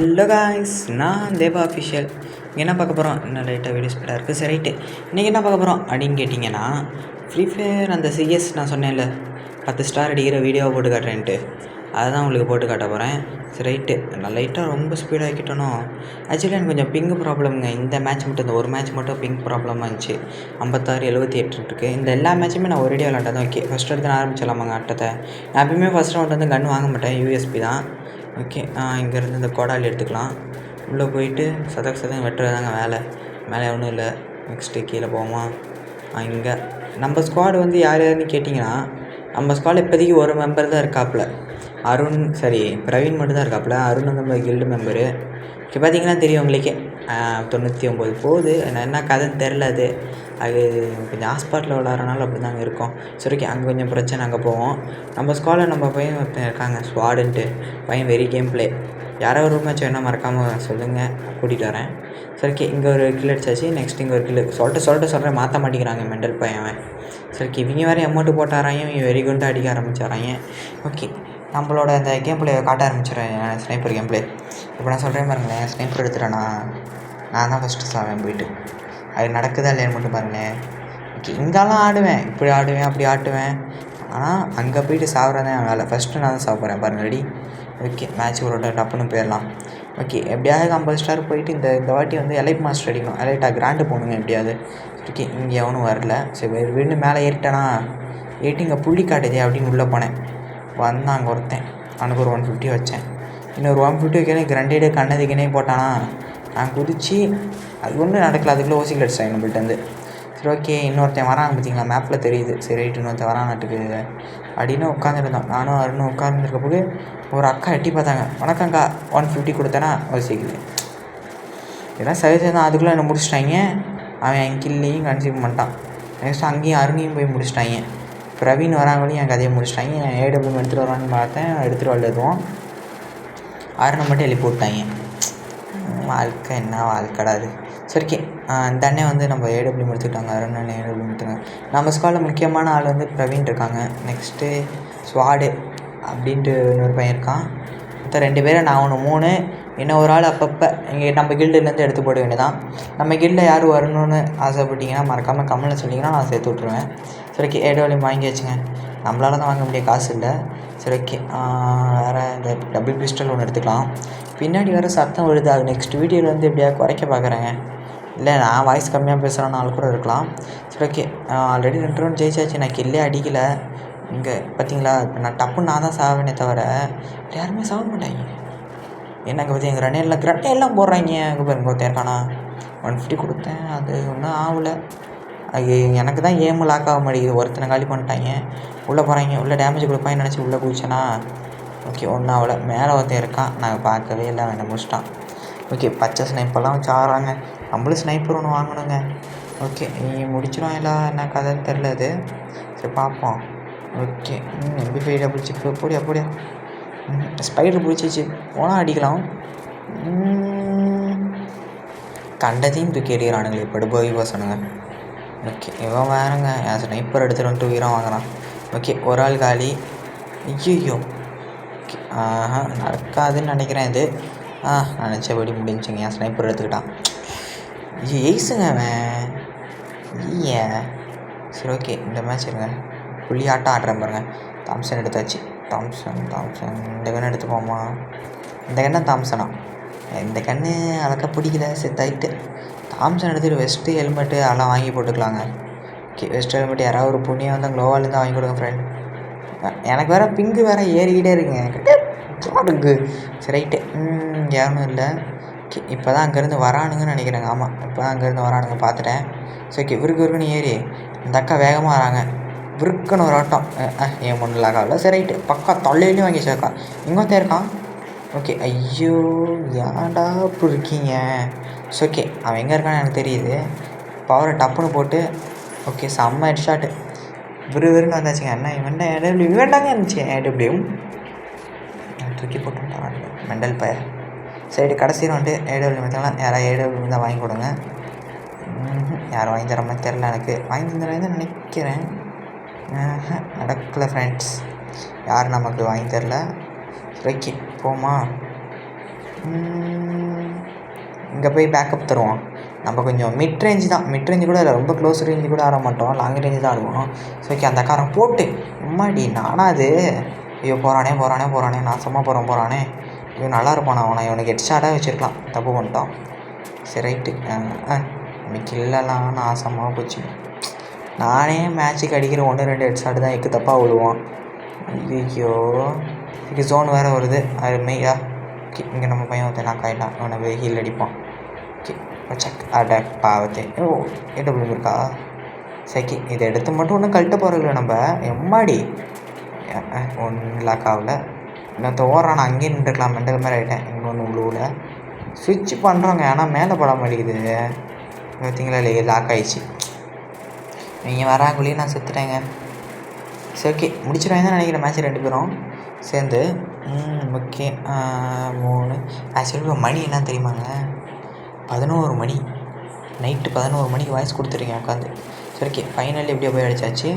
Hello guys, நான் தேவா official. இங்கே என்ன பார்க்க போகிறோம்? இன்னும் லைட்டாக வீடியோ ஸ்பீடாக இருக்குது. சரி, ரைட்டு. இன்றைக்கி என்ன பார்க்க போகிறோம் அப்படின்னு கேட்டிங்கன்னா, ஃப்ரீ ஃபயர் அந்த சிஎஸ் நான் சொன்னேன்ல 10 ஸ்டார் அடிக்கிற வீடியோவை போட்டு காட்டுறேன்ட்டு, அதை தான் உங்களுக்கு போட்டு காட்ட போகிறேன். சரி, ரைட்டு. நான் லைட்டாக ரொம்ப ஸ்பீடாக ஆக்கிட்டோனோ. ஆக்சுவலி எனக்கு கொஞ்சம் பிங்க் ப்ராப்ளம்ங்க. இந்த மேட்ச் மட்டும், இந்த ஒரு மேட்ச் மட்டும் பிங்க் ப்ராப்ளமாக இருந்துச்சு. 56 78 இருக்குது. இந்த எல்லா மேட்சுமே நான் ஒரேடியாக விளாண்டேன். ஓகே, ஃபஸ்ட் எடுத்து நான் ஆரம்பிச்சிடலாமாங்க ஆட்டத்தை. நான் எப்பயுமே ஃபஸ்ட் ரவுண்ட் வந்து கன் வாங்க மாட்டேன், யூஎஸ்பி தான். ஓகே, இங்கேருந்து இந்த கோடாலி எடுத்துக்கலாம். உள்ளே போயிட்டு சதம் வெட்டுறதாங்க வேலை. மேலே ஒன்றும் இல்லை. நெக்ஸ்ட்டு கீழே போவோமா? இங்கே நம்ம ஸ்குவாடு வந்து யார் யாருன்னு கேட்டிங்கன்னா, நம்ம ஸ்குவாட் இப்போதைக்கு ஒரு மெம்பர் தான் இருக்காப்புல. பிரவீன் மட்டும் தான் இருக்காப்புல. அருண் வந்து நம்ம கில்டு மெம்பரு. இப்போ பார்த்தீங்கன்னா தெரியும் உங்களுக்கே. 99 போகுது. என்ன கதைன்னு தெரில. அது கொஞ்சம் ஹாஸ்பாட்டில் விளாட்றனால அப்படி தாங்க இருக்கும். சரி, ஓகே. அங்கே கொஞ்சம் பிரச்சனை. அங்கே போவோம். நம்ம ஸ்குவாடில் நம்ம பையன் ஒருத்தன் இருக்காங்க, ஸ்குவாடுன்ட்டு பையன். Very game play. யாரோ ஒரு மேட்ச் வேணால் மறக்காமல் சொல்லுங்கள், கூட்டிகிட்டு வரேன். சரி, ஓகே. இங்கே ஒரு கில் அடிச்சாச்சு. நெக்ஸ்ட் இங்கே ஒரு கில். சொல்கிறேன், மாற்ற மாட்டேங்கிறாங்க மெண்டல் பையன். சரி, ஓகே. இவங்க வேறு அமௌண்ட்டு போட்டாராங்க. இவங்க வெரி குண்டாக அடிக்க ஆரம்பிச்சாராங்க. ஓகே, நம்மளோட அந்த கேம் பிளே காட்ட ஆரம்பிச்சிடுறேன். Sniper game play. இப்போ நான் சொல்கிறேன் பாருங்களேன். ஸ்னைப்பர் எடுத்துட்டேன்னா நான் தான் ஃபஸ்ட்டு சாவேன் போயிட்டு. அது நடக்குதா இல்லையான்னு மட்டும் பாருங்களேன். ஓகே, இங்கெல்லாம் ஆடுவேன், இப்படி ஆடுவேன், அப்படி ஆட்டுவேன். ஆனால் அங்கே போயிட்டு சாப்பிட்றதே என் வேலை. ஃபஸ்ட்டு நான் தான் சாப்பிட்றேன் பாருங்கள். ரெடி? ஓகே, மேட்ச் ஒரு டப்புன்னு போயிடலாம். ஓகே, எப்படியாவது 50 ஸ்டார் போயிட்டு இந்த வாட்டி வந்து எலைட் மாஸ்டர் அடிக்கணும். எலைட்டா கிராண்டு போகணுங்க எப்படியாவது. ஓகே, இங்கே எவனும் வரல. சரி, வீடு மேலே ஏறிட்டேனா, ஏறிட்டு இங்கே புள்ளி காட்டுதே அப்படின்னு உள்ளே போனேன். வந்தான் அங்கே ஒருத்தன். அவனுக்கு ஒரு 150 வச்சேன். இன்னொரு 150 வைக்கணும். கிரண்டேடு கண்ணதுக்குனே போட்டானா. நான் குதிச்சு அது ஒன்றும் நடக்கல. அதுக்குள்ளே ஓசிகள் அடிச்சிட்டேன் நம்மள்ட்டேருந்து. சரி, ஓகே. இன்னொருத்தன் வராங்க பார்த்தீங்களா, மேப்பில் தெரியுது. சரி, ரைட்டு. இன்னொருத்தன் வரானாட்டுக்கு அப்படின்னு உட்காந்துருந்தோம். நானும் அருணும் உட்காந்துருக்க போது ஒரு அக்கா எட்டி பார்த்தாங்க. வணக்கங்க்கா. 150 கொடுத்தேன்னா ஓசிக்கல. இதெல்லாம் சரி தான். அதுக்குள்ளே என்னை முடிச்சிட்டாங்க. அவன் என் கில்லையும் கன்சியூம் பண்ணிட்டான். நெக்ஸ்ட்டு அங்கேயும் அருணையும் போய் முடிச்சிட்டாங்க. பிரவீன் வராங்களையும் என் கதையை முடிச்சிட்டாங்க. ஏடபிள்யூ எடுத்துகிட்டு வரான்னு பார்த்தேன், எடுத்துகிட்டு வரதுவோம். அருணை மட்டும் எழுப்பி விட்டாங்க. வாழ்க்கை என்ன வாழ்க்கடா அது. சரி, ஓகே. இந்த அண்ணன் வந்து நம்ம ஏடபிள்யூ எடுத்துக்கிட்டாங்க. அருண் அண்ணன் ஏடபிள்யூ எடுத்துக்காங்க. நம்ம ஸ்குவாடில் முக்கியமான ஆள் வந்து பிரவீன் இருக்காங்க. நெக்ஸ்ட்டு ஸ்வாடு அப்படின்ட்டு இன்னொரு பையன் இருக்கான். மொத்தம் 2 பேர், நான் 3. இன்னும் ஒரு ஆள் அப்பப்போ இங்கே நம்ம கில்டுலேருந்து எடுத்து போட வேண்டியதான். நம்ம கில்டில் யார் வரணும்னு ஆசைப்பட்டீங்கன்னா மறக்காமல் கமெண்ட்டில் சொல்லிங்கன்னா நான் சேர்த்து விட்ருவேன். சரி, ஓகே. ஏடபிள்யூ வாங்கி வச்சுங்க. நம்மளால தான் வாங்க முடிய காசு இல்லை. சரி, ஓகே. வேறு இந்த டபுள் பிஸ்டல் ஒன்று எடுத்துக்கலாம். பின்னாடி வேறு சத்தம் வருது. அது நெக்ஸ்ட் வீடியோவில் வந்து எப்படியா குறைக்க பார்க்குறேங்க. இல்லை, நான் வாய்ஸ் கம்மியாக பேசுகிறேன்னு ஆள் கூட இருக்கலாம். சரி, ஓகே. Already 2 round ஜெயிச்சாச்சு. நான் கில்லே அடிக்கலை. இங்கே பார்த்தீங்களா, இப்போ நான் டப்புன்னு நான் தான் சாவேனே தவிர யாருமே சாக மாட்டாங்க. என்னங்க பற்றி எங்கள் கிரண்டையெல்லாம் போடுறாங்க. அங்கே பாருங்க, ஒருத்தன் இருக்கானா. 150 கொடுத்தேன். அது ஒன்றும் ஆகலை. அது எனக்கு தான் ஏம் லாக் ஆக மாட்டேங்குது. ஒருத்தனை காலி பண்ணிட்டாங்க. உள்ளே போகிறாங்க. உள்ளே டேமேஜ் கொடுப்பான்னு நினச்சி உள்ளே குதிச்சேனா. ஓகே, ஒன்றும் ஆகலை. மேலே ஒருத்தன் இருக்கான். நாங்கள் பார்க்கவே இல்லை. அவனை முடிச்சிட்டான். ஓகே, பச்சை ஸ்னைப்பெல்லாம் வச்சு ஆடுறாங்க. நம்மளும் ஸ்னைப்பர் ஒன்று வாங்கணுங்க. ஓகே, நீ முடிச்சிடும். எல்லாம் என்ன கதைன்னு தெரில அது. சரி, பார்ப்போம். ஓகே, MP5 டபுள் சிப்பு அப்படியா. ஸ்பைடர் பிடிச்சிச்சு. போனால் அடிக்கலாம். கண்டதையும் தூக்கி எறிகிறானுங்களே படுபோய் பசனுங்க. ஓகே, இவன் வேறுங்க என் ஸ்னைப்பர் எடுத்துகிட்டு வந்துட்டு உயிரம் வாங்குறான். ஓகே, ஒரு ஆள் காலி. ஐயோ, ஓகே. நடக்காதுன்னு நினைக்கிறேன் இது. நினச்சபடி முடிஞ்சுங்க. என் ஸ்னைப்பர் எடுத்துக்கிட்டான். எய்ஸுங்க அவன். ஐயா, சரி, ஓகே. இந்த மேட்ச் இருங்க. புள்ளியாட்டம் ஆடுறேன் பாருங்கள். தாம்சன் எடுத்தாச்சு. தாம்சன் இந்த கண்ணை எடுத்துப்போமா? இந்த கண்ணை தாம்சனா? இந்த கண்ணு அழகாக பிடிக்கல. செத்தாயிட்டு தாம்சன் எடுத்துகிட்டு வெஸ்ட்டு ஹெல்மெட்டு அதெல்லாம் வாங்கி போட்டுக்கலாங்க. ஓகே, வெஸ்ட் ஹெல்மெட் யாராவது ஒரு புண்ணியம் வந்து க்ளோவாலேருந்து வாங்கி கொடுங்க ஃப்ரெண்ட். எனக்கு வேறு பிங்கு வேறு ஏறிக்கிட்டே இருக்குங்க. ஜாடுக்கு. சரி, ரைட்டு. யாரும் இல்லை. ஓகே, இப்போ தான் அங்கேருந்து வரானுங்கன்னு நினைக்கிறேங்க. ஆமாம், இப்போ தான் அங்கேருந்து வரானுங்க பார்த்துட்டேன். சரி, ஓகே. விருக்குன்னு ஏறி இந்த அக்கா வேகமாக வராங்க. விருக்குன்னு ஒரு ஆட்டம். ஏன் ஒன்றும் லாகாவில். சரி, ரைட்டு. பக்கா தொல்லையிலையும் வாங்கி சேர்க்கா. இங்கொருத்தன் இருக்கான். ஓகே, ஐயோ ஏன்டா இப்படி இருக்கீங்க. ஸோ ஓகே, அவன் எங்கே இருக்கான்னு எனக்கு தெரியுது. பவரை டப்புன்னு போட்டு ஓகே, செம்ம ஹெட் ஷாட்டு. விறுவிறுன்னு வந்தாச்சுங்க. என்ன இவன்டாங்க இருந்துச்சு. ஏடபிள்யூ தூக்கி போட்டுட்டான் மெண்டல் பையன். சைடு கடைசியில் வந்துட்டு ஏடபிள்யூ பார்த்தீங்கன்னா யாராவது ஏடபிள்யூ தான் வாங்கி கொடுங்க. யாரும் வாங்கி தர மாதிரி தெரில. எனக்கு வாங்கி தந்துடுவேன் நினைக்கிறேன். நடக்கலை ஃப்ரெண்ட்ஸ். யார் நமக்கு வாங்கி தரல. ஓகே, போமா. இங்கே போய் பேக்கப் தருவோம். நம்ம கொஞ்சம் மிட் ரேஞ்சு தான், மிட் ரேஞ்சு கூட இல்லை, ரொம்ப க்ளோஸ் ரேஞ்சு கூட ஆட மாட்டோம், லாங் ரேஞ்சு தான் ஆடுவோம். ஸோ ஓகே, அந்த காரம் போட்டு எம்மாடி நானா அது. ஐயோ போகிறானே நாசமாக போகிறானே. ஐயோ நல்லா இருப்பான் அவனை, இவனுக்கு ஹெட்ஷாட்டாக வச்சுருக்கலாம், தப்பு பண்ணிட்டான். சரி ரைட்டு. இன்னைக்கு இல்லைலாம் நாசமாக போச்சு. நானே மேட்ச்சுக்கு அடிக்கிற 1-2 ஹெட்ஷாட்டு தான் எக்கு தப்பாக விழுவான். ஐயோ இதுக்கு ஜோன் வேறு வருது அருமையா. ஓகே, இங்கே நம்ம பையன் ஒருத்தன் நாக் ஆகிட்டான், அவனை போய் ஹீல் அடிப்பான். ஓகே சக் அட பாவத்தே. ஓ ஏடபிள்யூ இருக்கா? சரி இதை எடுத்து மட்டும் ஒன்றும் கழட்ட போகிறதில்ல நம்ம. எம்மாடி ஒன்றும் லாக் ஆகல. இன்னொருத்த ஓடுறான், நான் அங்கேயே நின்றுக்கலாம், மெண்டல் மாதிரி ஆகிட்டேன். இன்னொன்று உள்ளூவில் ஸ்விட்ச் பண்ணுறோங்க, ஆனால் மேலே பட மாட்டேங்குது. பார்த்தீங்களா இல்லையே, லாக் ஆகிடுச்சு. நீங்கள் வராங்குள்ளேயே நான் செத்துட்டேங்க. சரி ஓகே, முடிச்சிடுவாங்க தான் நினைக்கிறேன் மேட்ச் 2 பேரும் சேர்ந்து. ஓகே 3 ஆக்சுவலி மணி என்ன தெரியுமாங்க, 11 மணி, நைட்டு 11 மணிக்கு வாய்ஸ் கொடுத்துருக்கேன் உட்காந்து. சரி ஓகே, ஃபைனல் எப்படியோ போய் அடித்தாச்சு.